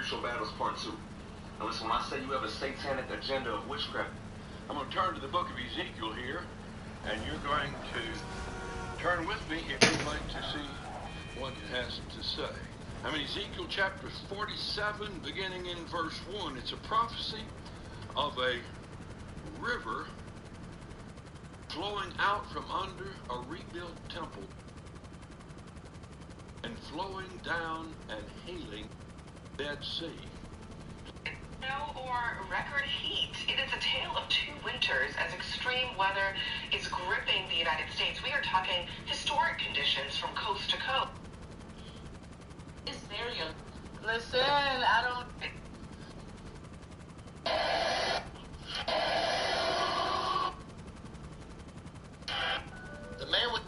Spiritual Battles Part 2. Now listen, when I say you have a satanic agenda of witchcraft, I'm going to turn to the book of Ezekiel here, and you're going to turn with me if you'd like to see what it has to say. I'm in Ezekiel chapter 47, beginning in verse 1. It's a prophecy of a river flowing out from under a rebuilt temple and flowing down and healing Dead Sea. Snow or record heat. It is a tale of two winters as extreme weather is gripping the United States. We are talking historic conditions from coast to coast. Is there you? Listen, I don't... The man with...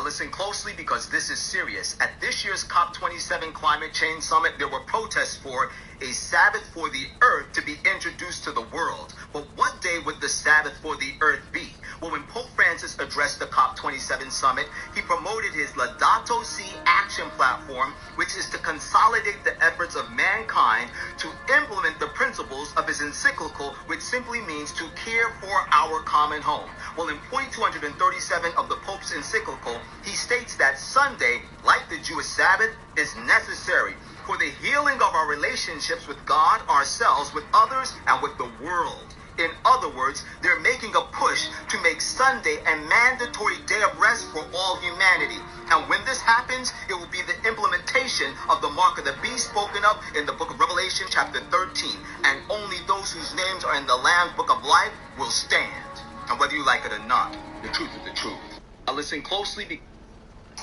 Listen closely because this is serious. At this year's COP27 Climate Change Summit, there were protests for a Sabbath for the Earth to be introduced to the world. But what day would the Sabbath for the Earth be? Well, when Pope Francis addressed the COP27 summit, he promoted his Laudato Si action platform, which is to consolidate the efforts of mankind to implement the principles of his encyclical, which simply means to care for our common home. Well, in point 237 of the Pope's encyclical, he states that Sunday, like the Jewish Sabbath, is necessary for the healing of our relationships with God, ourselves, with others, and with the world. In other words, they're making a push to make Sunday a mandatory day of rest for all humanity. And when this happens, it will be the implementation of the mark of the beast spoken of in the book of Revelation chapter 13. And only those whose names are in the Lamb's book of life will stand. And whether you like it or not, the truth is the truth. Now listen closely.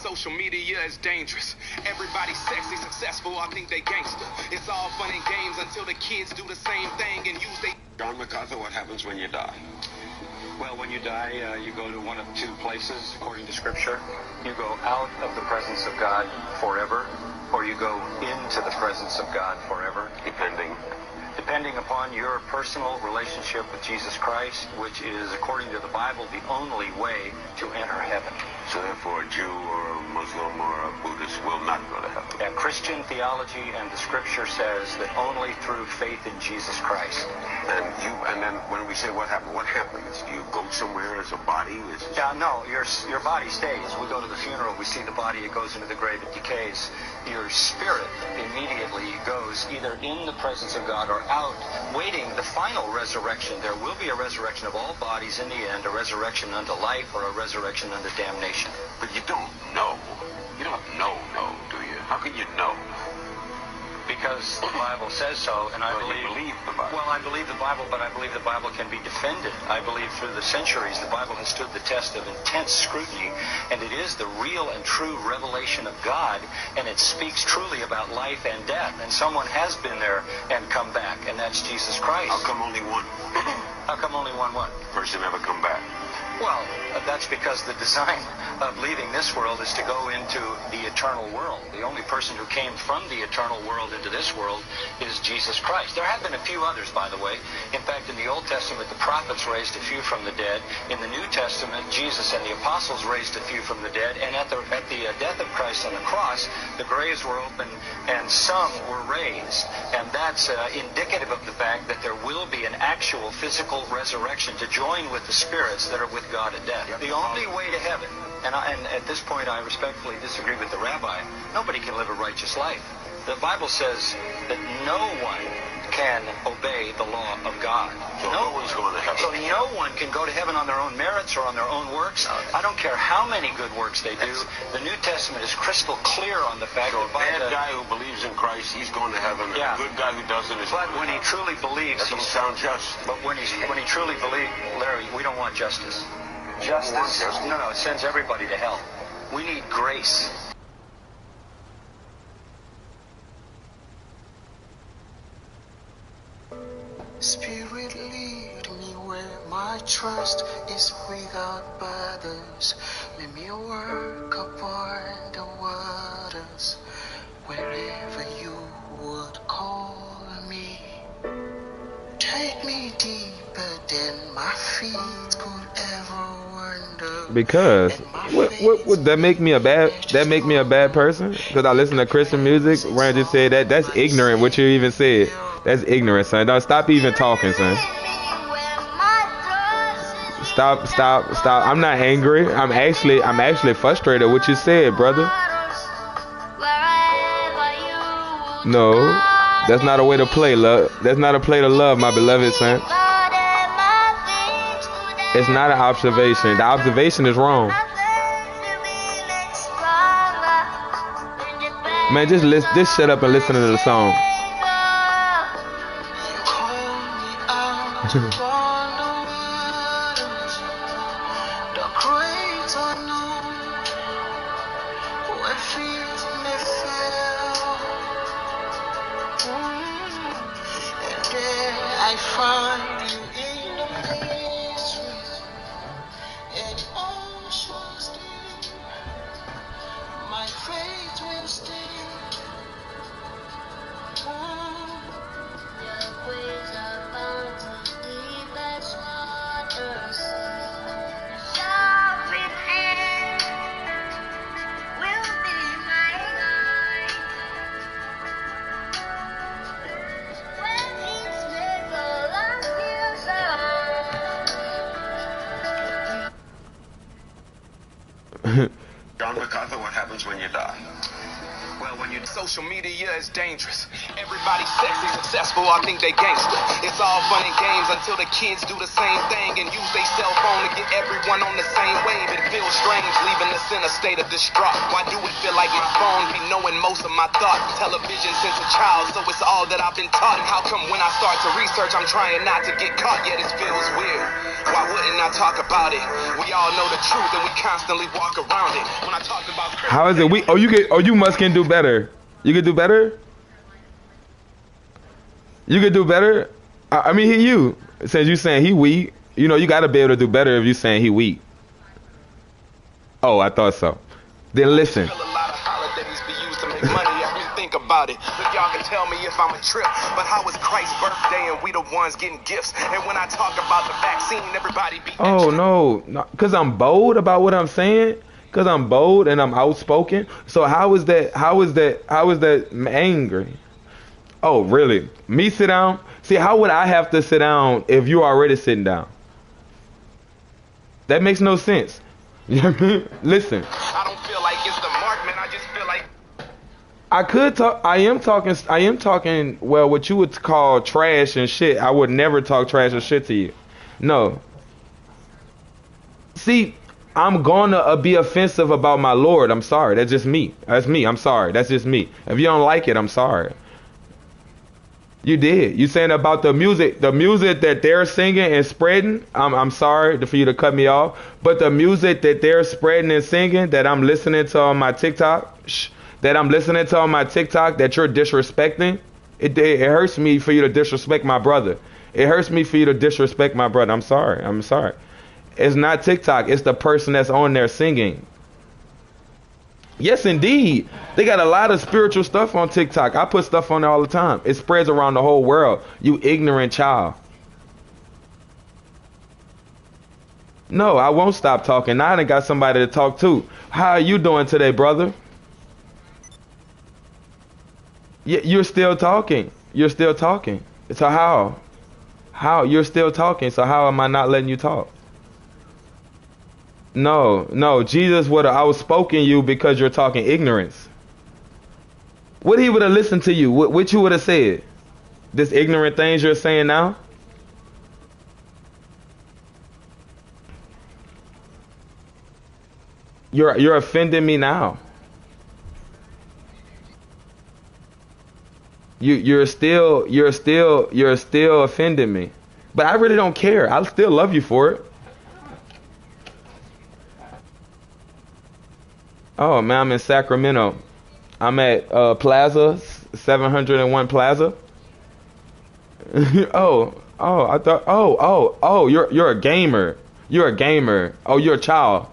Social media is dangerous. Everybody's sexy, successful, I think they gangster. It's all fun and games until the kids do the same thing and use they... John MacArthur, what happens when you die? Well, when you die, you go to one of two places, according to Scripture. You go out of the presence of God forever, or you go into the presence of God forever. Depending upon your personal relationship with Jesus Christ, which is, according to the Bible, the only way to enter heaven. So therefore, a Jew or a Muslim or a Buddhist will not go to heaven. Yeah, Christian theology and the Scripture says that only through faith in Jesus Christ. And then when we say what happened, what happens? You go somewhere as a body? No, your body stays. We go to the funeral, we see the body, it goes into the grave, it decays. Your spirit immediately goes either in the presence of God or out, waiting the final resurrection. There will be a resurrection of all bodies in the end, a resurrection unto life or a resurrection unto damnation. But you don't know. You don't know, do you? How can you know? Because the Bible says so, and I believe the Bible. Well, I believe the Bible, but I believe the Bible can be defended. I believe through the centuries the Bible has stood the test of intense scrutiny, and it is the real and true revelation of God, and it speaks truly about life and death. And someone has been there and come back, and that's Jesus Christ. How come only one? How come only one what? Person ever come back? Well, that's because the design of leaving this world is to go into the eternal world. The only person who came from the eternal world into this world is Jesus Christ. There have been a few others, by the way. In fact, in the Old Testament, the prophets raised a few from the dead. In the New Testament, Jesus and the apostles raised a few from the dead. And at the death of Christ on the cross, the graves were opened and some were raised. And that's indicative of the fact that there will be an actual physical resurrection to join with the spirits that are with God at death. The only way to heaven, and at this point I respectfully disagree with the rabbi, nobody can live a righteous life. The Bible says that no one can obey the law of God. So no one's going to heaven. So no one can go to heaven on their own merits or on their own works. I don't care how many good works they do. The New Testament is crystal clear on the fact that... So a bad guy who believes in Christ, he's going to heaven. Yeah. A good guy who doesn't is... But when he truly believes... That doesn't sound just. But when he truly believes... Larry, we don't want justice. Justice? No, it sends everybody to hell. We need grace. Spirit, lead me where my trust is without borders. Let me work upon the waters, wherever you would call me. Take me deeper than my feet could ever wander. Because what would that make me a bad person? Because I listen to Christian music. Where I just said that's ignorant. What you even said, that's ignorant, son. Don't stop even talking, son. Stop. I'm not angry. I'm actually frustrated with what you said, brother. No, that's not a way to play, love. That's not a play to love, my beloved son. It's not an observation. The observation is wrong. Man, just shut up and listen to the song. John MacArthur, what happens when you die? Well, when you social media is dangerous. Everybody's sexy, successful, I think they gangster. It's all fun and games until the kids do the same thing and use their cell phone to get everyone on the same wave. It feels strange leaving us in a state of distraught. Why do it feel like my phone be knowing most of my thoughts? Television since a child, so it's all that I've been taught. How come when I start to research, I'm trying not to get caught, yet it feels weird? Why wouldn't I talk about it? We all know the truth and we constantly walk around it. When I talk about how is it you must can do better. You can do better? You could do better? I mean, you. Since you saying he weak, you know, you got to be able to do better if you saying he weak. Oh, I thought so. Then listen. About it, but y'all can tell me if I'm a trip. But how was Christ's birthday and we the ones getting gifts? And when I talk about the vaccine, everybody be oh no, because I'm bold about what I'm saying. Because I'm bold and I'm outspoken. So how is that angry? Oh really? Me sit down? See, how would I have to sit down if you're already sitting down? That makes no sense. You know what I mean? Listen. I don't feel like it's the mark, man. I just feel like I could talk. I am talking. Well, what you would call trash and shit. I would never talk trash or shit to you. No. See, I'm gonna be offensive about my Lord. I'm sorry. That's just me. That's me. I'm sorry. That's just me. If you don't like it, I'm sorry. You did. You saying about the music that they're singing and spreading. I'm sorry for you to cut me off. But the music that they're spreading and singing that I'm listening to on my TikTok. That you're disrespecting, it hurts me for you to disrespect my brother. It hurts me for you to disrespect my brother. I'm sorry. It's not TikTok. It's the person that's on there singing. Yes, indeed. They got a lot of spiritual stuff on TikTok. I put stuff on there all the time. It spreads around the whole world. You ignorant child. No, I won't stop talking. Now I done got somebody to talk to. How are you doing today, brother? You're still talking. So how? You're still talking. So how am I not letting you talk? No. Jesus would have outspoken you because you're talking ignorance. What he would have listened to you? What you would have said? This ignorant things you're saying now? You're offending me now. You're still offending me. But I really don't care. I still love you for it. Oh man, I'm in Sacramento. I'm at Plaza 701 Plaza. I thought you're a gamer. You're a gamer. Oh, you're a child.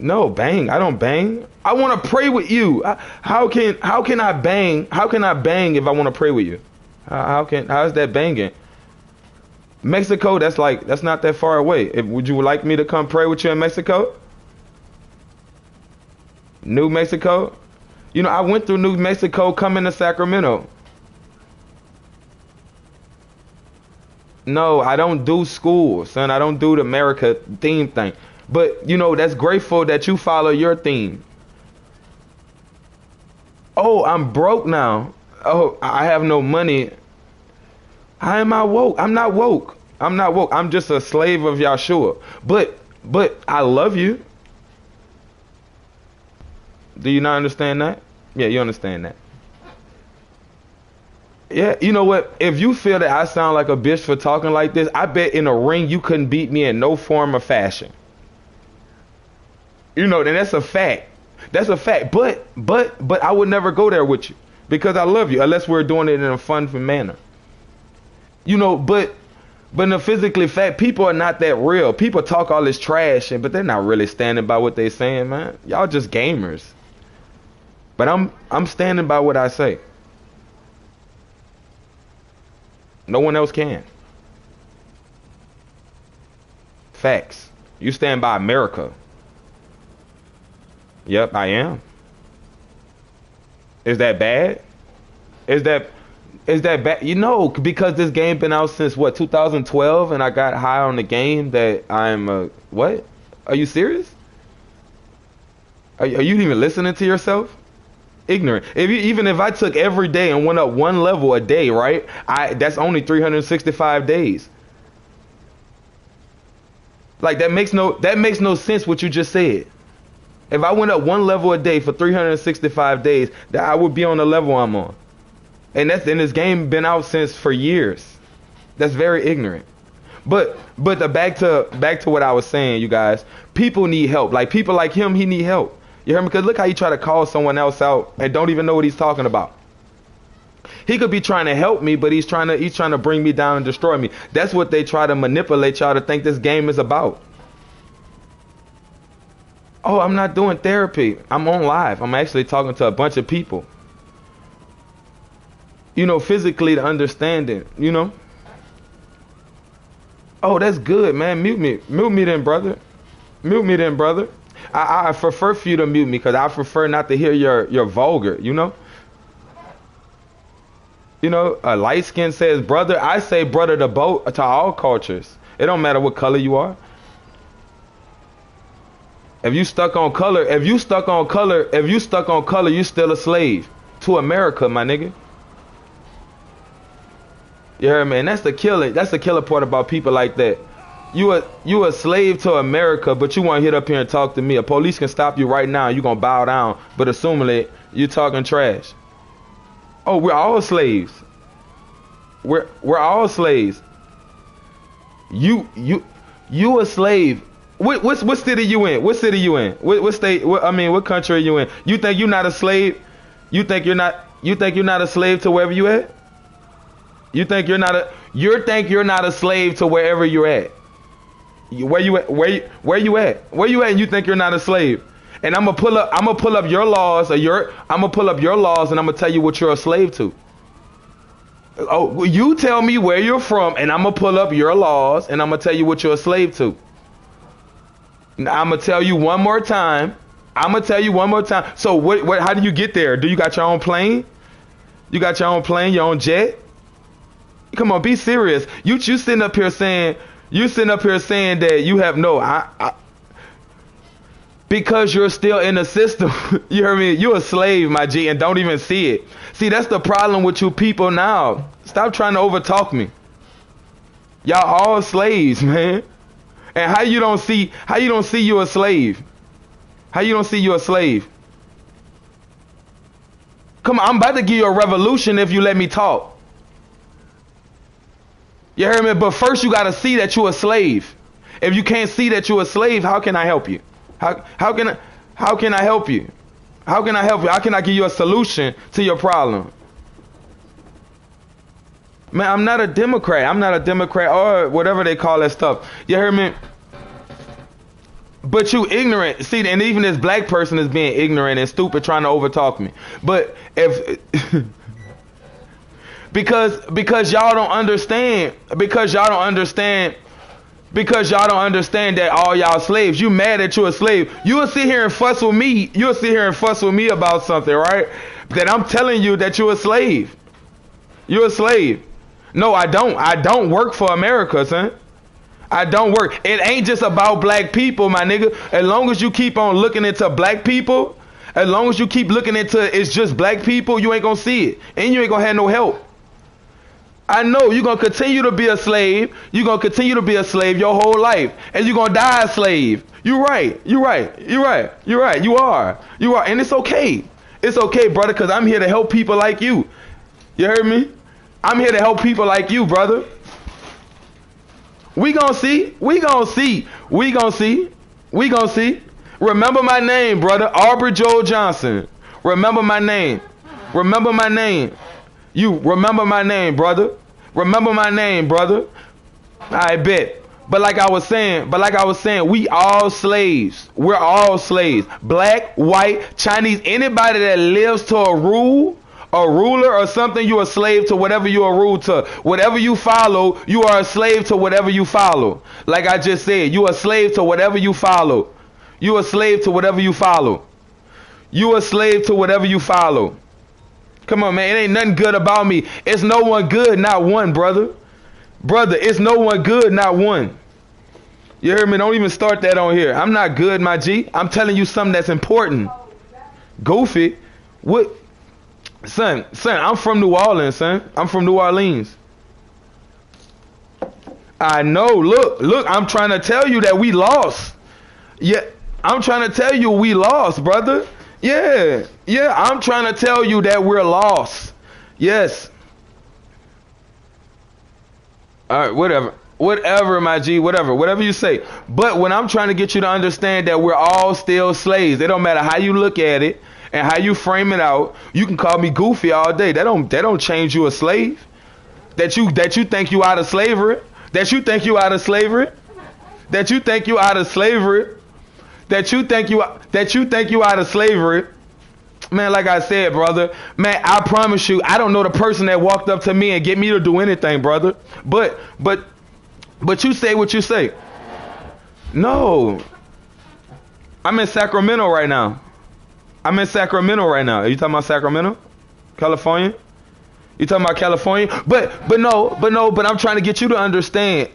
No, bang. I don't bang. I want to pray with you. How can I bang? How can I bang if I want to pray with you? How is that banging? Mexico, that's not that far away. Would you like me to come pray with you in Mexico? New Mexico? You know, I went through New Mexico coming to Sacramento. No, I don't do school, son. I don't do the America theme thing. But, you know, that's grateful that you follow your theme. Oh, I'm broke now. Oh, I have no money. How am I woke? I'm not woke. I'm not woke. I'm just a slave of Yahshua. But I love you. Do you not understand that? Yeah, you understand that. Yeah, you know what? If you feel that I sound like a bitch for talking like this, I bet in a ring you couldn't beat me in no form or fashion. You know, then that's a fact. That's a fact. But I would never go there with you because I love you, unless we're doing it in a fun manner. You know, but in a physically fact, people are not that real. People talk all this trash, but they're not really standing by what they're saying, man. Y'all just gamers. But I'm standing by what I say. No one else can. Facts. You stand by America. Yep, I am. Is that bad? Is that bad? You know, because this game been out since what, 2012, and I got high on the game that I'm what? Are you serious? Are you even listening to yourself? Ignorant. Even if I took every day and went up one level a day, right? That's only 365 days. Like that makes no sense what you just said. If I went up one level a day for 365 days, that I would be on the level I'm on. And this game been out since for years. That's very ignorant. But back to what I was saying, you guys. People need help. Like people like him, he need help. You hear me? Because look how he try to call someone else out and don't even know what he's talking about. He could be trying to help me, but he's trying to bring me down and destroy me. That's what they try to manipulate y'all to think this game is about. Oh, I'm not doing therapy. I'm on live. I'm actually talking to a bunch of people. You know, physically to understand it, you know. Oh, that's good, man. Mute me then, brother. Mute me then, brother. I prefer for you to mute me because I prefer not to hear your vulgar, you know. You know, a light skin says brother. I say brother to all cultures. It don't matter what color you are. If you stuck on color, you still a slave to America, my nigga. You heard me? And that's the killer part about people like that. You a slave to America, but you want to hit up here and talk to me. A police can stop you right now. You gonna bow down, but assuming you talking trash. Oh, we're all slaves. We're all slaves. You a slave. What city you in? What city you in? What state? What country are you in? You think you're not a slave? You think you're not a slave to wherever you at? You think you're not a slave to wherever you're at? Where you at? Where you at? And you think you're not a slave? And I'm gonna pull up your laws, and I'm gonna tell you what you're a slave to. Oh, you tell me where you're from, and I'm gonna pull up your laws, and I'm gonna tell you what you're a slave to. Now, I'm gonna tell you one more time. So what? How do you get there? Do you got your own plane? You got your own plane, your own jet? Come on, be serious. You sitting up here saying that you have no. Because you're still in the system. You hear me? You're a slave, my G, and don't even see it. See, that's the problem with you people now. Stop trying to overtalk me. Y'all all slaves, man. And how you don't see you a slave? How you don't see you a slave? Come on, I'm about to give you a revolution if you let me talk. You hear me? But first you gotta see that you're a slave. If you can't see that you're a slave, how can I help you? How can I help you? How can I help you? How can I give you a solution to your problem? Man, I'm not a Democrat. Or whatever they call that stuff. You hear me? But you ignorant. See, and even this black person is being ignorant and stupid trying to overtalk me. But if Because y'all don't understand. Because y'all don't understand. Because y'all don't understand that all y'all slaves. You mad that you're a slave. You will sit here and fuss with me. You'll sit here and fuss with me about something, right? That I'm telling you that you're a slave. You're a slave. No, I don't. I don't work for America, son. I don't work. It ain't just about black people, my nigga. As long as you keep on looking into black people, as long as you keep looking into it's just black people, you ain't gonna see it. And you ain't gonna have no help. I know you're going to continue to be a slave. You're going to continue to be a slave your whole life. And you're going to die a slave. You're right. You're right. You're right. You're right. You are. You are. And it's okay. It's okay, brother, because I'm here to help people like you. You heard me? I'm here to help people like you, brother. We going to see. We going to see. We going to see. We going to see. Remember my name, brother. Aubrey Joel Johnson. Remember my name. Remember my name. You remember my name, brother. Remember my name, brother. I bet. But like I was saying, we all slaves. We're all slaves. Black, white, Chinese, anybody that lives to a ruler or something, you're a slave to whatever you are ruled to. Whatever you follow, you are a slave to whatever you follow. Like I just said, you are a slave to whatever you follow. You are a slave to whatever you follow. You are a slave to whatever you follow. Come on, man. It ain't nothing good about me. It's no one good, not one, brother. Brother, it's no one good, not one. You heard me? Don't even start that on here. I'm not good, my G. I'm telling you something that's important. Goofy. What? Son, I'm from New Orleans, son. I'm from New Orleans. I know. Look, I'm trying to tell you that we lost. Yeah, I'm trying to tell you we lost, brother. Yeah, I'm trying to tell you that we're lost. Yes. All right, whatever, my G, whatever you say. But when I'm trying to get you to understand that we're all still slaves, it don't matter how you look at it and how you frame it out. You can call me goofy all day. That don't change you a slave. That you think you out of slavery. That you think you out of slavery. That you think you out of slavery. That you think you out of slavery. Man, like I said, brother, man, I promise you, I don't know the person that walked up to me and get me to do anything, brother. But you say what you say. No. I'm in Sacramento right now. Are you talking about Sacramento? California? You talking about California? But I'm trying to get you to understand.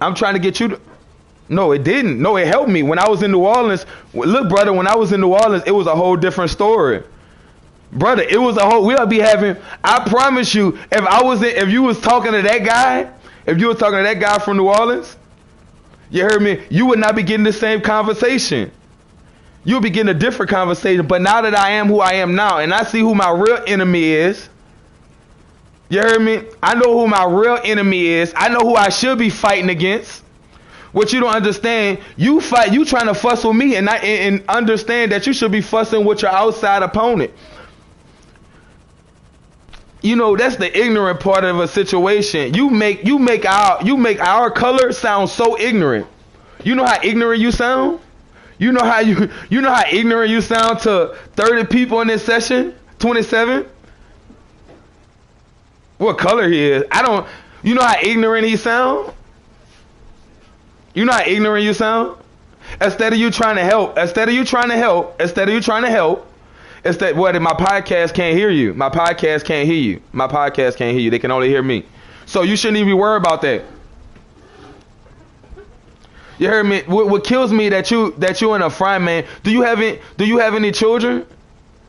No, it didn't. No, it helped me. When I was in New Orleans, look, brother, when I was in New Orleans, it was a whole different story. Brother, it was a whole, we'll be having, I promise you, if you was talking to that guy from New Orleans, you heard me, you would not be getting the same conversation. You'll be getting a different conversation. But now that I am who I am now, and I see who my real enemy is, you heard me? I know who my real enemy is. I know who I should be fighting against. What you don't understand, you trying to fuss with me, and understand that you should be fussing with your outside opponent. You know, that's the ignorant part of a situation. You make our color sound so ignorant. You know how ignorant you sound? You know how ignorant you sound to 30 people in this session? 27? What color he is? You know how ignorant he sound? You know how ignorant you sound? Instead of you trying to help, my podcast can't hear you. My podcast can't hear you. They can only hear me. So you shouldn't even be worried about that. You heard me? What kills me that you in a front, man. Do you have any children?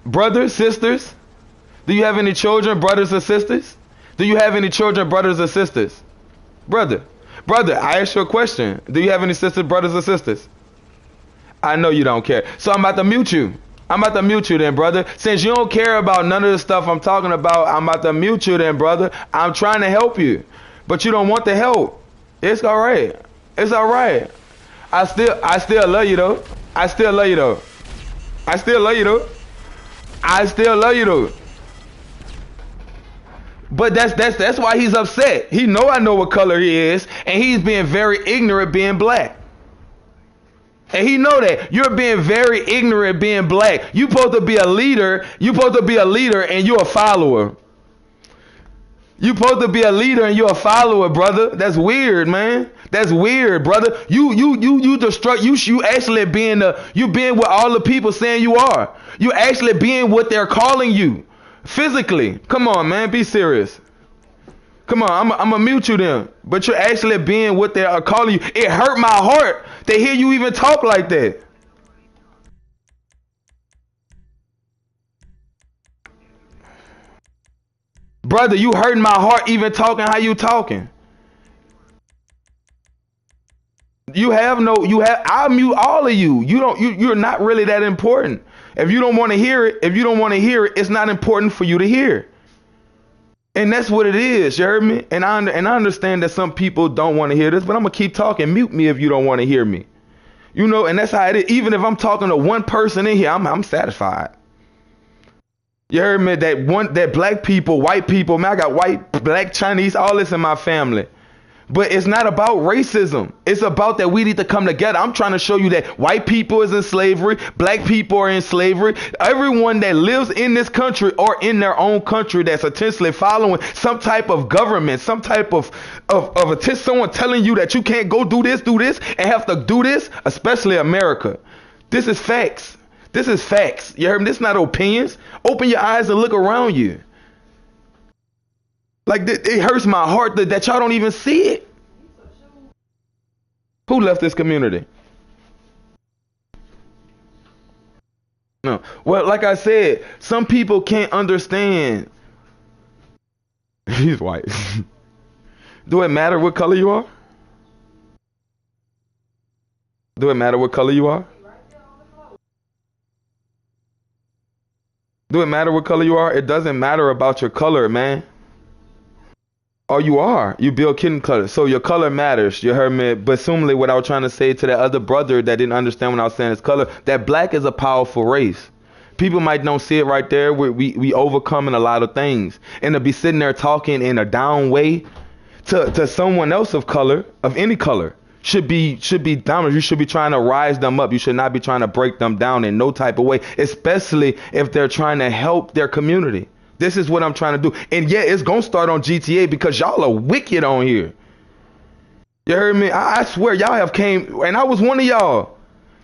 Brothers, sisters? Do you have any children, brothers or sisters? Do you have any children, brothers or sisters? Brother, I asked you a question. Do you have any sisters, brothers or sisters? I know you don't care. So I'm about to mute you. Then, brother. Since you don't care about none of the stuff I'm talking about, I'm about to mute you then, brother. I'm trying to help you. But you don't want the help. It's all right. I still love you though. I still love you though. But that's why he's upset. He know I know what color he is, and he's being very ignorant being black. And he know that you're being very ignorant being black. You supposed to be a leader. And you're a follower. You supposed to be a leader and you're a follower, brother. That's weird, man. That's weird, brother. You actually being what all the people saying you are. You actually being what they're calling you physically. Come on, man. Be serious. Come on, I'm gonna mute you then. But you're actually being what they are calling you. It hurt my heart to hear you even talk like that. Brother, you hurting my heart even talking how you talking. I'll mute all of you. You're not really that important. If you don't want to hear it, it's not important for you to hear. And that's what it is, you heard me? And I understand that some people don't want to hear this, but I'm going to keep talking. Mute me if you don't want to hear me. You know, and that's how it is. Even if I'm talking to one person in here, I'm satisfied. You heard me? That black people, white people, man, I got white, black, Chinese, all this in my family. But it's not about racism. It's about that we need to come together. I'm trying to show you that white people is in slavery, black people are in slavery. Everyone that lives in this country or in their own country that's essentially following some type of government, some type of someone telling you that you can't go do this, and have to do this, especially America. This is facts. This is facts. You heard me? This is not opinions. Open your eyes and look around you. Like, it hurts my heart that y'all don't even see it. Who left this community? No. Well, like I said, some people can't understand. He's white. Do it matter what color you are? Do it matter what color you are? Do it matter what color you are? It doesn't matter about your color, man. Oh, you are. You build kitten color. So your color matters. You heard me? But assumingly what I was trying to say to that other brother that didn't understand when I was saying his color, that black is a powerful race. People might don't see it right there. We overcoming a lot of things. And to be sitting there talking in a down way to someone else of color, of any color, should be down. You should be trying to rise them up. You should not be trying to break them down in no type of way, especially if they're trying to help their community. This is what I'm trying to do. And yeah, it's going to start on GTA because y'all are wicked on here. You heard me? I swear y'all have came, and I was one of y'all.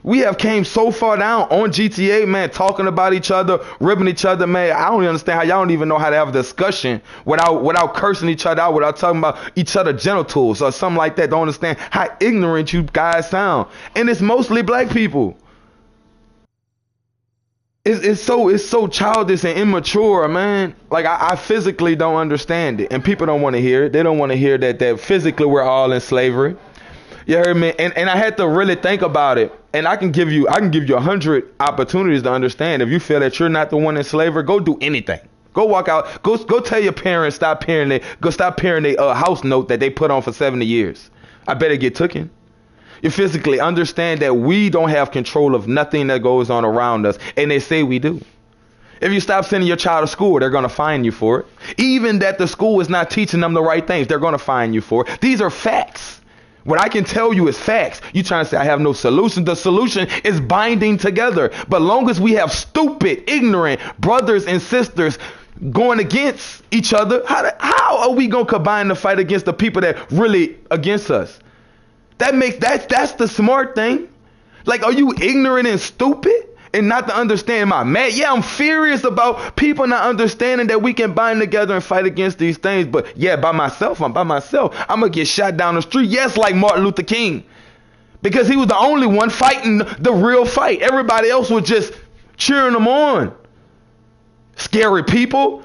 We have came so far down on GTA, man, talking about each other, ripping each other, man. I don't understand how y'all don't even know how to have a discussion without cursing each other out, without talking about each other genitals or something like that. Don't understand how ignorant you guys sound. And it's mostly black people. It's so childish and immature, man. Like I physically don't understand it, and people don't want to hear it. They don't want to hear that physically we're all in slavery. You heard me? And I had to really think about it. And I can give you 100 opportunities to understand. If you feel that you're not the one in slavery, go do anything. Go walk out. Go tell your parents stop paying their house note that they put on for 70 years. I better get taken. You physically understand that we don't have control of nothing that goes on around us, and they say we do. If you stop sending your child to school, they're going to fine you for it. Even that the school is not teaching them the right things, they're going to fine you for it. These are facts. What I can tell you is facts. You trying to say I have no solution. The solution is binding together. But long as we have stupid, ignorant brothers and sisters going against each other, how are we going to combine the fight against the people that really against us? That's the smart thing. Like, are you ignorant and stupid and not to understand my man? Yeah, I'm furious about people not understanding that we can bind together and fight against these things. But yeah, I'm by myself. I'm going to get shot down the street. Yes, like Martin Luther King. Because he was the only one fighting the real fight. Everybody else was just cheering him on. Scary people.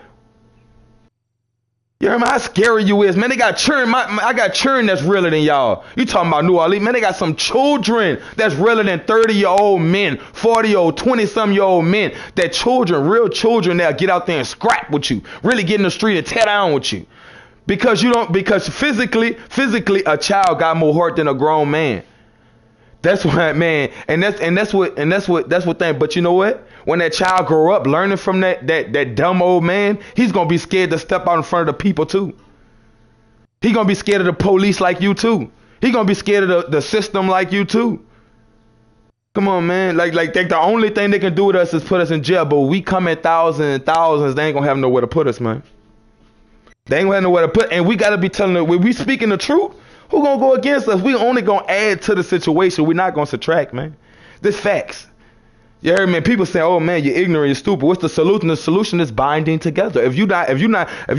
You hear me? How scary you is, man. They got children. I got children that's realer than y'all. You talking about New Orleans, man? They got some children that's realer than 30-year-old men, 40-year-old, 20-some-year-old men. That children, real children, that'll get out there and scrap with you, really get in the street and tear down with you, because physically, a child got more heart than a grown man. That's why, man, and that's what thing. But you know what? When that child grow up learning from that dumb old man, he's gonna be scared to step out in front of the people too. He gonna be scared of the police like you too. He gonna be scared of the system like you too. Come on, man. Like the only thing they can do with us is put us in jail. But we come in thousands and thousands. They ain't gonna have nowhere to put us, man. They ain't gonna have nowhere to put. And we gotta be telling them, when we speaking the truth, who gonna go against us? We only gonna add to the situation. We're not gonna subtract, man. This facts. You heard me? People say, "Oh man, you're ignorant, you're stupid." What's the solution? The solution is binding together. If you're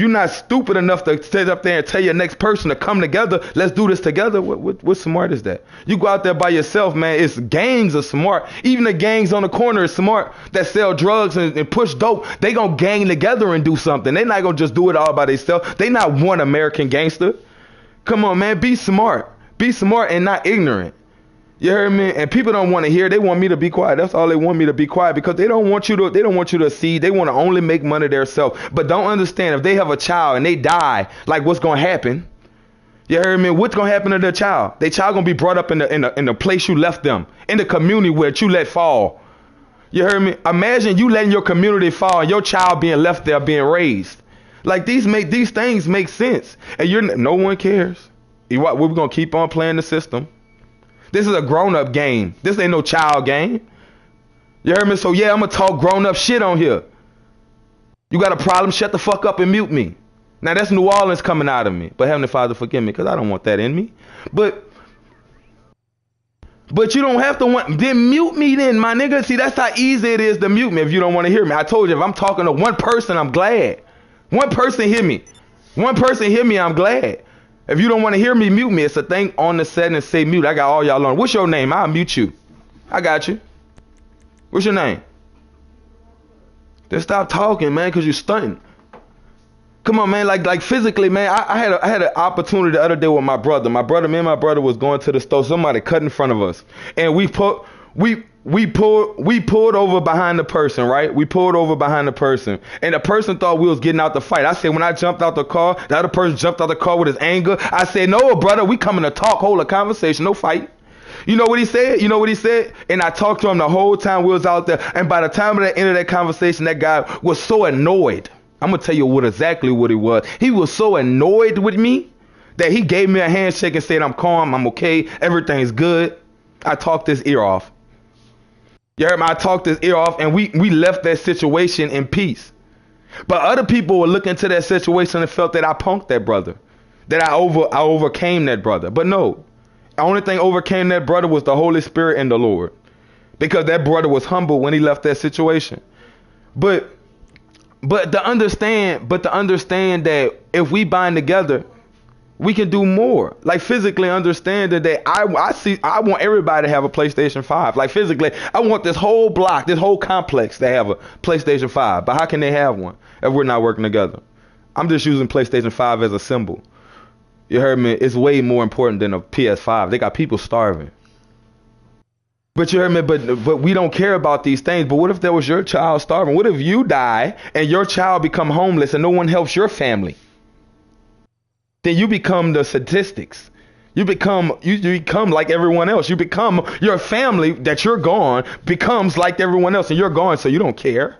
not stupid enough to sit up there and tell your next person to come together, let's do this together. What smart is that? You go out there by yourself, man. It's gangs are smart. Even the gangs on the corner is smart that sell drugs and push dope. They gonna gang together and do something. They not gonna just do it all by themselves. They not one American gangster. Come on, man. Be smart. Be smart and not ignorant. You heard me? And people don't want to hear. They want me to be quiet. That's all they want me to be quiet, because they don't want you to see. They want to only make money themselves. But don't understand, if they have a child and they die, like, what's going to happen? You heard me? What's going to happen to their child? Their child going to be brought up in the place you left them, in the community where you let fall. You heard me? Imagine you letting your community fall and your child being left there being raised. Like, these things make sense. And no one cares. We're going to keep on playing the system. This is a grown-up game. This ain't no child game. You heard me? So yeah, I'm going to talk grown-up shit on here. You got a problem? Shut the fuck up and mute me. Now that's New Orleans coming out of me. But Heavenly Father, forgive me, because I don't want that in me. But you don't have to then mute me then, my nigga. See, that's how easy it is to mute me if you don't want to hear me. I told you, if I'm talking to one person, I'm glad. One person hear me. One person hear me, I'm glad. If you don't want to hear me, mute me. It's a thing on the setting and say mute. I got all y'all on. What's your name? I'll mute you. I got you. What's your name? Then stop talking, man, because you're stunting. Come on, man. Like physically, man. I had an opportunity the other day with my brother. Me and my brother was going to the store. Somebody cut in front of us, and we pulled over behind the person, right? We pulled over behind the person, and the person thought we was getting out the fight. I said, when I jumped out the car, the other person jumped out the car with his anger. I said, no, brother, we coming to talk, hold a conversation, no fight. You know what he said? And I talked to him the whole time we was out there. And by the time of the end of that conversation, that guy was so annoyed. I'm going to tell you exactly what he was. He was so annoyed with me that he gave me a handshake and said, I'm calm, I'm okay, everything's good. I talked his ear off. You heard me? I talked his ear off, and we left that situation in peace. But other people were looking to that situation and felt that I punked that brother, that I overcame that brother. But no, the only thing overcame that brother was the Holy Spirit and the Lord, because that brother was humble when he left that situation. But to understand that if we bind together, we can do more. Like, physically understand that I want everybody to have a PlayStation 5. Like, physically, I want this whole block, this whole complex to have a PlayStation 5. But how can they have one if we're not working together? I'm just using PlayStation 5 as a symbol. You heard me? It's way more important than a PS5. They got people starving. But you heard me? But we don't care about these things. But what if there was your child starving? What if you die and your child become homeless and no one helps your family? Then you become the statistics. You become like everyone else. You become, your family that you're gone becomes like everyone else, and you're gone, so you don't care.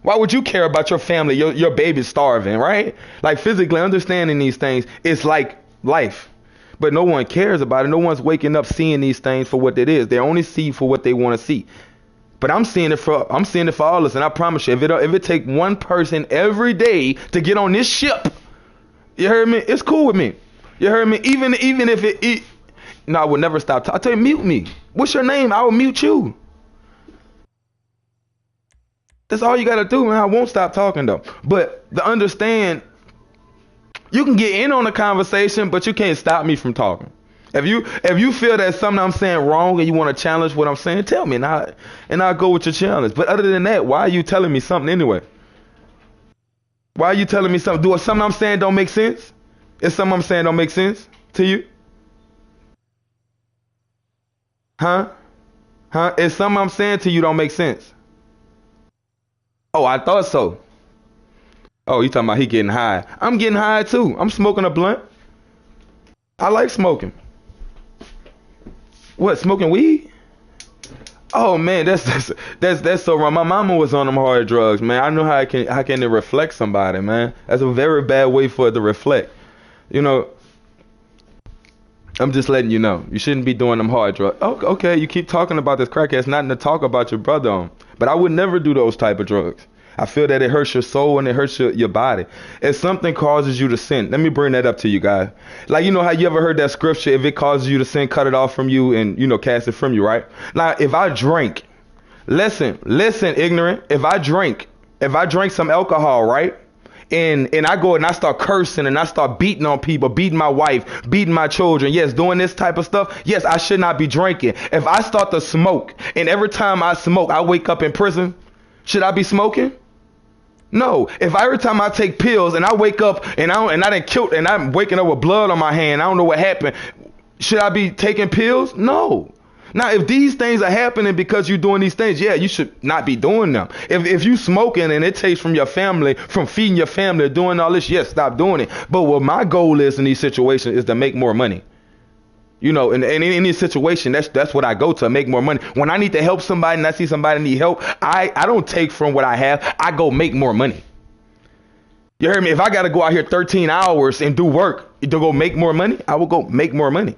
Why would you care about your family? Your baby's starving, right? Like, physically understanding these things is like life. But no one cares about it. No one's waking up seeing these things for what it is. They only see for what they want to see. But I'm seeing it for all of us, and I promise you, if it take one person every day to get on this ship, you heard me? It's cool with me. You heard me? Even if no, I would never stop. I tell you, mute me. What's your name? I will mute you. That's all you gotta do, man. I won't stop talking though. But to understand, you can get in on the conversation, but you can't stop me from talking. If you feel that something I'm saying wrong and you want to challenge what I'm saying, tell me, and I'll go with your challenge. But other than that, why are you telling me something anyway? Why are you telling me something? Do something I'm saying don't make sense? Is something I'm saying don't make sense to you? Huh? Is something I'm saying to you don't make sense? Oh, I thought so. Oh, you talking about he getting high. I'm getting high too. I'm smoking a blunt. I like smoking. What, smoking weed? Oh man, that's so wrong. My mama was on them hard drugs, man. I know how can it reflect somebody, man. That's a very bad way for it to reflect. You know, I'm just letting you know. You shouldn't be doing them hard drugs. Okay, you keep talking about this crack. It's nothing to talk about your brother on. But I would never do those type of drugs. I feel that it hurts your soul and it hurts your body. If something causes you to sin, let me bring that up to you guys. Like, you know how you ever heard that scripture, if it causes you to sin, cut it off from you and, you know, cast it from you, right? Now, if I drink, listen, ignorant, if I drink some alcohol, right? And I go and I start cursing and I start beating on people, beating my wife, beating my children. Yes, doing this type of stuff. Yes, I should not be drinking. If I start to smoke and every time I smoke, I wake up in prison, should I be smoking? No. If every time I take pills and I wake up and I done killed and I'm waking up with blood on my hand, I don't know what happened, should I be taking pills? No. Now, if these things are happening because you're doing these things, yeah, you should not be doing them. If you smoking and it takes from your family, from feeding your family, doing all this, yes, stop doing it. But what my goal is in these situations is to make more money. You know, and in any situation, that's what I go to, make more money. When I need to help somebody and I see somebody need help, I don't take from what I have. I go make more money. You heard me? If I got to go out here 13 hours and do work to go make more money, I will go make more money.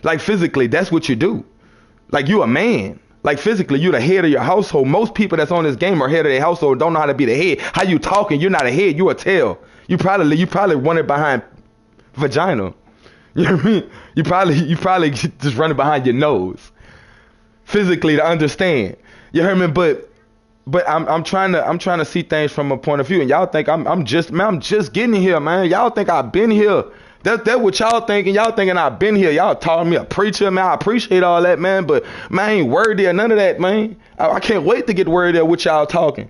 Like physically, that's what you do. Like you a man. Like physically, you the head of your household. Most people that's on this game are head of their household, don't know how to be the head. How you talking? You're not a head, you a tail. You probably running behind vagina. You know what I mean? You probably just running behind your nose. Physically to understand. You heard me? But I'm trying to see things from a point of view, and y'all think I'm just getting here, man. Y'all think I've been here. That's what y'all thinking. Y'all thinking I've been here. Y'all calling me a preacher, man. I appreciate all that, man. But man, I ain't worthy of none of that, man. I can't wait to get worthy of what y'all talking.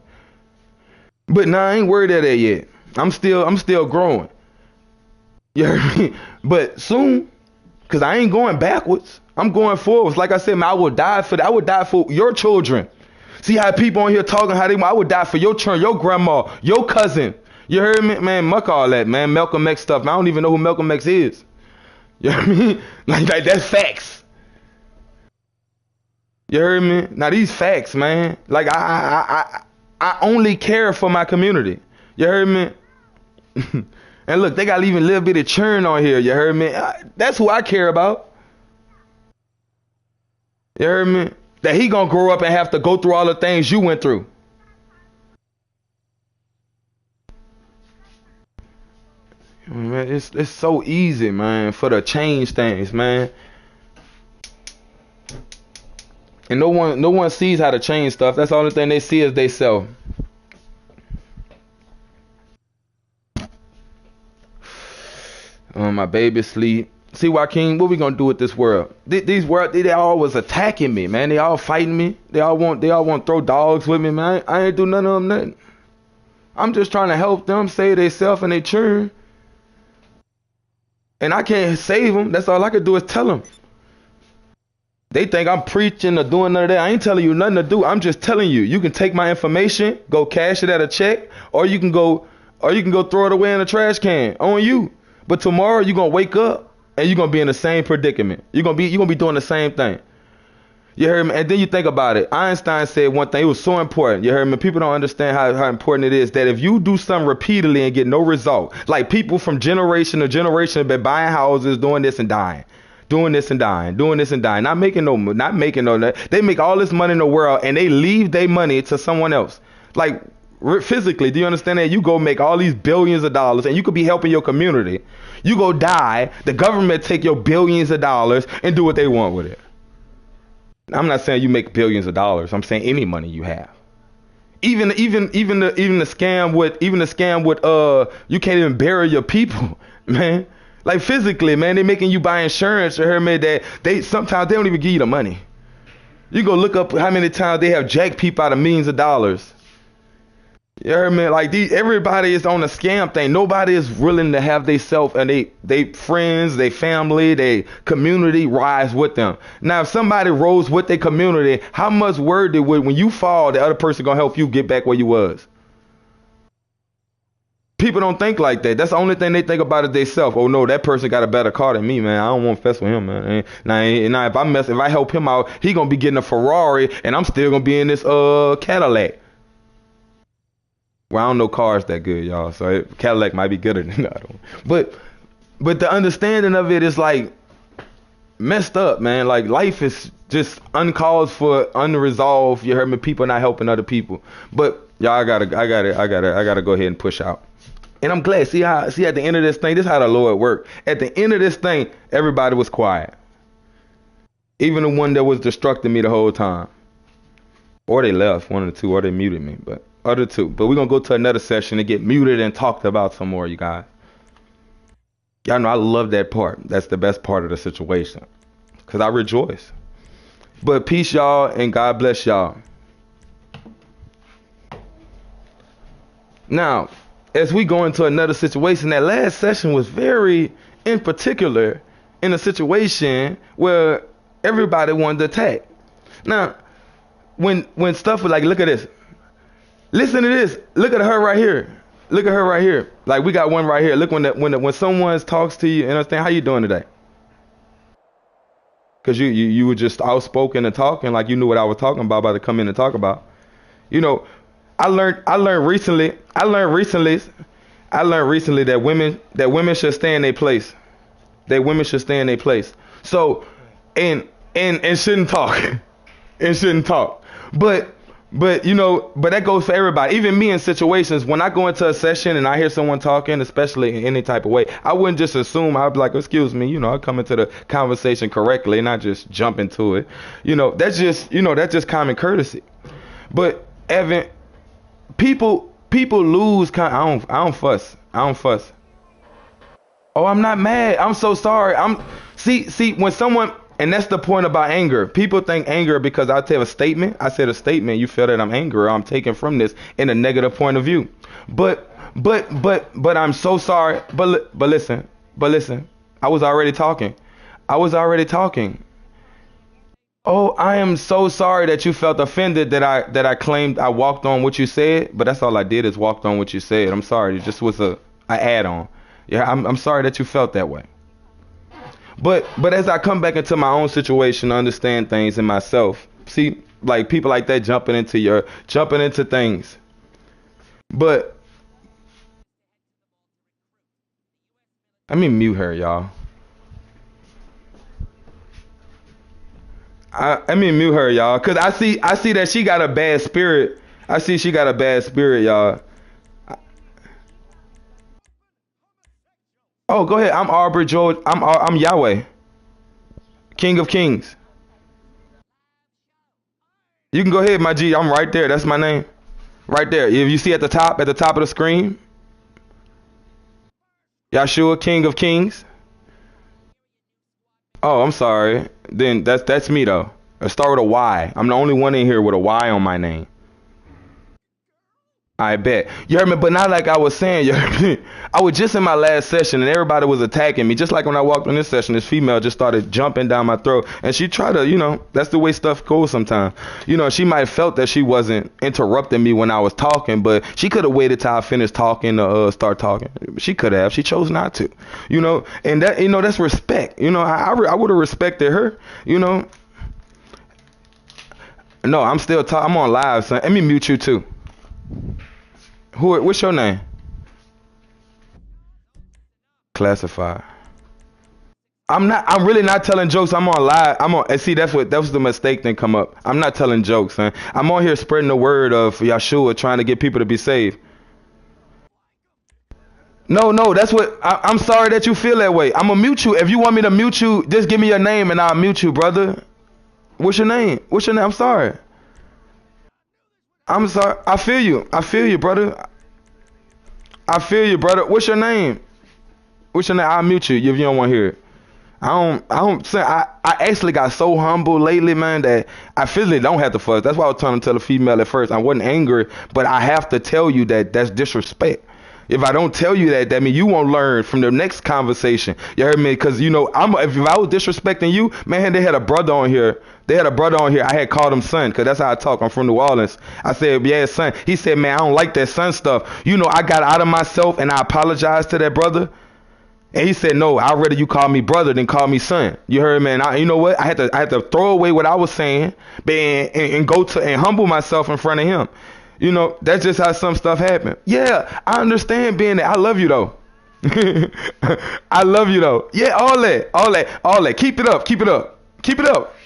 But nah, I ain't worthy of that yet. I'm still growing. You heard me? But soon, cause I ain't going backwards. I'm going forwards. Like I said, man, I would die for your children. See how people on here talking how I would die for your children, your grandma, your cousin. You heard me? Man, muck all that, man. Malcolm X stuff. I don't even know who Malcolm X is. You heard me? Like that's facts. You heard me? Now these facts, man. Like I only care for my community. You heard me? And look, they got even a little bit of churn on here. You heard me? That's who I care about. You heard me? That he gonna grow up and have to go through all the things you went through. Man, it's so easy, man, for to change things, man. And no one sees how to change stuff. That's the only thing they see is they self. My baby sleep. See, Joaquin, what we gonna do with this world? These world, they always attacking me, man. They all fighting me. They all want to throw dogs with me, man. I ain't do none of them nothing. I'm just trying to help them save themselves and they churn. And I can't save them. That's all I could do is tell them. They think I'm preaching or doing none of that. I ain't telling you nothing to do. I'm just telling you. You can take my information, go cash it at a check, or you can go throw it away in a trash can. On you. But tomorrow you're gonna wake up and you're gonna be in the same predicament. You're gonna be doing the same thing. You heard me? And then you think about it. Einstein said one thing. It was so important. You heard me? People don't understand how important it is that if you do something repeatedly and get no result, like people from generation to generation have been buying houses, doing this and dying, doing this and dying, doing this and dying, not making no. They make all this money in the world and they leave their money to someone else. Like physically, do you understand that? You go make all these billions of dollars and you could be helping your community. You go die. The government take your billions of dollars and do what they want with it. I'm not saying you make billions of dollars. I'm saying any money you have. Even the scam with you can't even bury your people, man. Like physically, man, they making you buy insurance. You heard me? That sometimes they don't even give you the money. You go look up how many times they have jacked people out of millions of dollars. You heard me? Like everybody is on a scam thing. Nobody is willing to have they self and they friends, they family, they community rise with them. Now, if somebody rose with their community, how much word when you fall, the other person gonna help you get back where you was? People don't think like that. That's the only thing they think about is they self. Oh no, that person got a better car than me, man. I don't want to mess with him, man. Now if I help him out, he gonna be getting a Ferrari, and I'm still gonna be in this Cadillac. Well, I don't know cars that good, y'all. So Cadillac might be gooder than that one. But the understanding of it is like messed up, man. Like life is just uncalled for, unresolved. You heard me? People not helping other people. But Y'all, I gotta go ahead and push out. And I'm glad. See at the end of this thing, this is how the Lord worked. At the end of this thing, everybody was quiet. Even the one that was destructing me the whole time. Or they left, one of the two, or they muted me. But other two. But we're gonna go to another session and get muted and talked about some more, you guys. Y'all know I love that part. That's the best part of the situation. Cause I rejoice. But peace, y'all, and God bless y'all. Now, as we go into another situation, that last session was very in particular in a situation where everybody wanted to attack. Now, when stuff was like, look at this. Listen to this. Look at her right here. Look at her right here. Like we got one right here. Look when someone talks to you and understand how you doing today. Cause you were just outspoken and talking like you knew what I was talking about to come in and talk about. You know, I learned recently that women should stay in their place. That women should stay in their place. So and shouldn't talk. And shouldn't talk. But you know, but that goes for everybody. Even me in situations when I go into a session and I hear someone talking, especially in any type of way, I wouldn't just assume. I'd be like, excuse me, you know, I come into the conversation correctly, not just jump into it. You know, that's just common courtesy. But Evan, people lose. I don't fuss. Oh, I'm not mad. I'm so sorry. See when someone. And that's the point about anger. People think anger because I tell a statement. I said a statement. You feel that I'm angry or I'm taking from this in a negative point of view. But I'm so sorry. But listen. I was already talking. Oh, I am so sorry that you felt offended that I claimed I walked on what you said. But that's all I did is walked on what you said. I'm sorry. It just was an add-on. Yeah, I'm sorry that you felt that way. But as I come back into my own situation, understand things in myself. See, like people like that jumping into things. But let me mute her, y'all. Let me mute her, y'all, cause I see that she got a bad spirit. I see she got a bad spirit, y'all. Oh, go ahead. I'm Arbor George. I'm Yahweh, King of Kings. You can go ahead, my G. I'm right there. That's my name, right there. If you see at the top of the screen, Yahshua, King of Kings. Oh, I'm sorry. Then that's me though. I start with a Y. I'm the only one in here with a Y on my name. I bet. You heard me, but not like I was saying, you heard me? I was just in my last session and everybody was attacking me. Just like when I walked in this session, this female just started jumping down my throat. And she tried to, you know, that's the way stuff goes sometimes. You know, she might have felt that she wasn't interrupting me when I was talking, but she could have waited till I finished talking to start talking. She could have. She chose not to. You know, and that, you know, that's respect. You know, I would have respected her, you know. No, I'm still talking. I'm on live, son. Let me mute you too. What's your name? Classified. I'm really not telling jokes. I'm on live. And see, that was the mistake that come up. I'm not telling jokes, man. I'm on here spreading the word of Yahshua, trying to get people to be saved. No, that's what I'm sorry that you feel that way. I'm gonna mute you. If you want me to mute you, just give me your name and I'll mute you, brother. What's your name? I'm sorry. I'm sorry. I feel you, brother. What's your name? I'll mute you if you don't want to hear it. I actually got so humble lately, man, that I physically don't have to fuss. That's why I was trying to tell the female at first. I wasn't angry, but I have to tell you that that's disrespect. If I don't tell you that means you won't learn from the next conversation. You heard me? Because, you know, if I was disrespecting you, man, they had a brother on here. I had called him son, because that's how I talk. I'm from New Orleans. I said, yeah, son. He said, man, I don't like that son stuff. You know, I got out of myself and I apologized to that brother. And he said, no, I'd rather you call me brother than call me son. You heard, man? You know what? I had to throw away what I was saying and go to and humble myself in front of him. You know, that's just how some stuff happen. Yeah, I understand being there. I love you though. I love you though. Yeah, all that. Keep it up.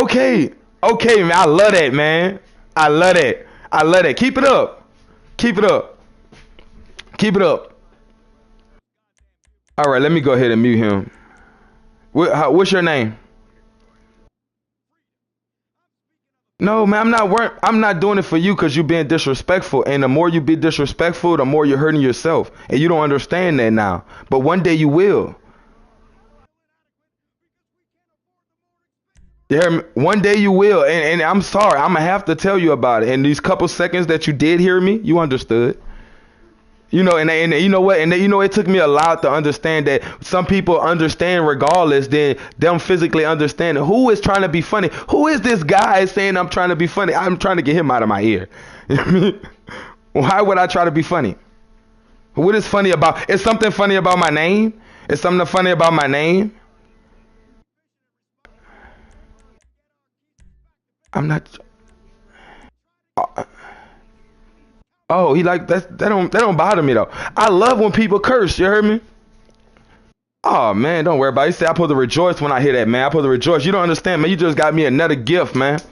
Okay. Okay, man. I love that, man. I love that. I love that. Keep it up. Keep it up. Keep it up. All right, let me go ahead and mute him. What's your name? No, man, I'm not doing it for you because you're being disrespectful. And the more you be disrespectful, the more you're hurting yourself. And you don't understand that now. But one day you will. You hear me? One day you will. And I'm sorry. I'm going to have to tell you about it. And these couple seconds that you did hear me, you understood. You know, and you know what? And you know, it took me a lot to understand that some people understand regardless than them physically understanding. Who is trying to be funny? Who is this guy saying I'm trying to be funny? I'm trying to get him out of my ear. Why would I try to be funny? What is funny about? Is something funny about my name? Is something funny about my name? I'm not. Oh, he like that don't bother me though. I love when people curse, you heard me? Oh man, don't worry about it. You say I'm supposed to rejoice when I hear that, man. I'm supposed to rejoice. You don't understand, man. You just got me another gift, man.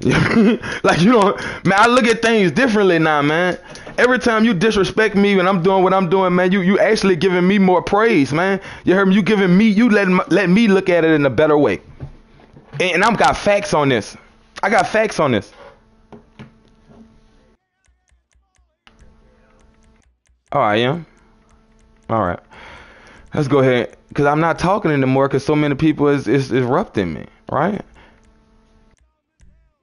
Like you don't, man, I look at things differently now, man. Every time you disrespect me when I'm doing what I'm doing, man, you actually giving me more praise, man. You heard me? You giving me, you let me look at it in a better way. And I've got facts on this. I got facts on this. Oh, I am? All right. Let's go ahead. Because I'm not talking anymore because so many people is erupting me, right?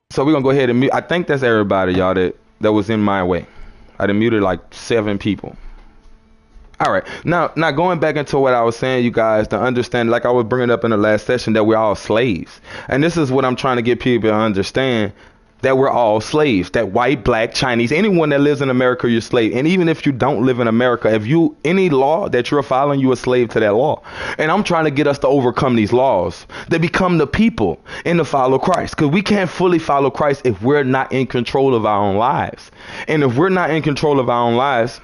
So we're going to go ahead and mute. I think that's everybody, y'all, that was in my way. I done muted like 7 people. All right. Now going back into what I was saying, you guys, to understand, like I was bringing up in the last session, that we're all slaves. And this is what I'm trying to get people to understand. That we're all slaves, that white, black, Chinese, anyone that lives in America, you're a slave. And even if you don't live in America, if you, any law that you're following, you're a slave to that law. And I'm trying to get us to overcome these laws, to become the people and to follow Christ. Because we can't fully follow Christ if we're not in control of our own lives. And if we're not in control of our own lives,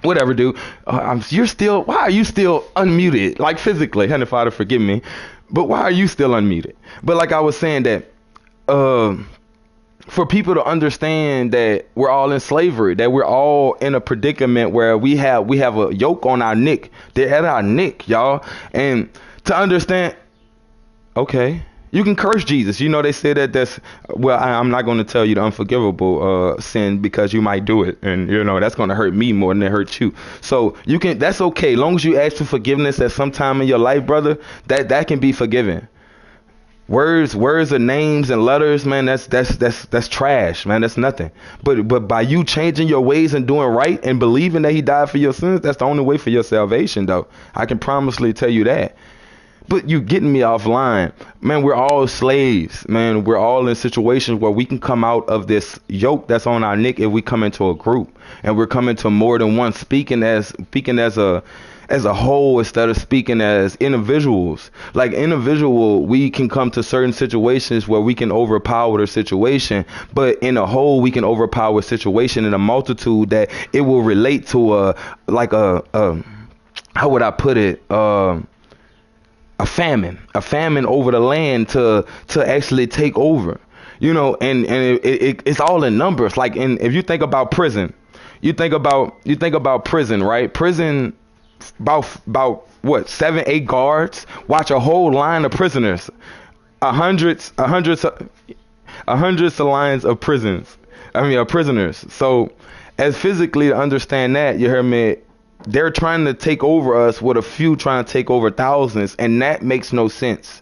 whatever, dude, why are you still unmuted? Like physically, Heavenly Father, forgive me. But why are you still unmuted? But like I was saying that, for people to understand that we're all in slavery, that we're all in a predicament where we have a yoke on our neck. They're at our neck, y'all. And to understand, okay, you can curse Jesus. You know, they say that I'm not going to tell you the unforgivable sin because you might do it. And, you know, that's going to hurt me more than it hurts you. So that's okay. As long as you ask for forgiveness at some time in your life, brother, that can be forgiven. Words of names and letters, man, that's trash, man. That's nothing. But by you changing your ways and doing right and believing that he died for your sins, that's the only way for your salvation, though. I can promisely tell you that. But you getting me offline, man. We're all slaves, man. We're all in situations where we can come out of this yoke that's on our neck if we come into a group, and we're coming to more than one, speaking as a whole instead of speaking as individuals. Like individual, we can come to certain situations where we can overpower the situation, but in a whole, we can overpower a situation in a multitude that it will relate to a how would I put it? A famine over the land to actually take over, you know, and it's all in numbers. Like if you think about prison, you think about prison, right? Prison, about what, 7-8 guards watch a whole line of prisoners, hundreds of lines of prisoners. So as physically to understand that, you hear me, they're trying to take over us with a few trying to take over thousands, and that makes no sense.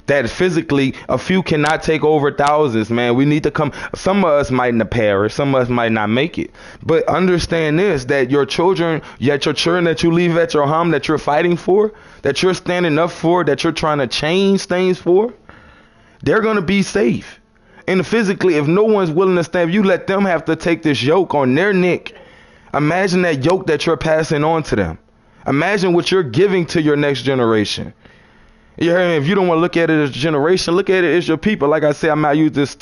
That physically a few cannot take over thousands, man. We need to come. Some of us might not perish, some of us might not make it. But understand this, that your children that you leave at your home, that you're fighting for, that you're standing up for, that you're trying to change things for, they're going to be safe. And physically, if no one's willing to stand, if you let them have to take this yoke on their neck, imagine that yoke that you're passing on to them. Imagine what you're giving to your next generation. You hear me? If you don't want to look at it as generation, look at it as your people. Like I said, I might use this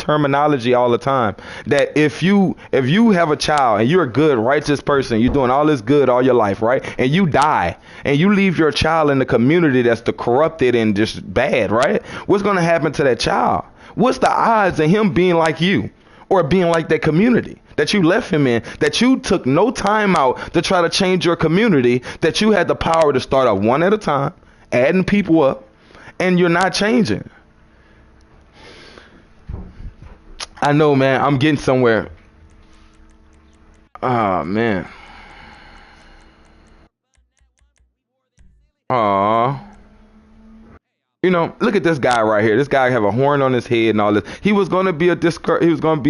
terminology all the time. That if you have a child and you're a good, righteous person, you're doing all this good all your life, right? And you die and you leave your child in the community that's the corrupted and just bad, right? What's going to happen to that child? What's the odds of him being like you or being like that community that you left him in, that you took no time out to try to change your community, that you had the power to start up one at a time, adding people up, and you're not changing? I know, man. I'm getting somewhere. Oh, man. Aw. You know, look at this guy right here. This guy have a horn on his head and all this. He was going to be a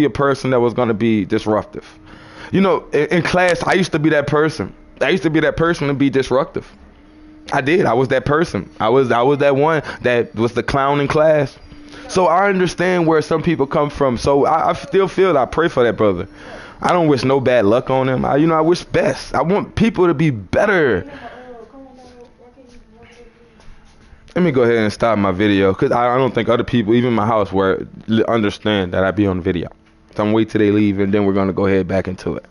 person that was going to be disruptive. You know, in class, I used to be that person. I used to be that person to be disruptive. I did. I was that person. I was that one that was the clown in class. So I understand where some people come from. So I still feel I pray for that brother. I don't wish no bad luck on him. I wish best. I want people to be better. Let me go ahead and stop my video because I don't think other people, even my house, understand that I be on video. So I'm wait till they leave and then we're going to go ahead back into it.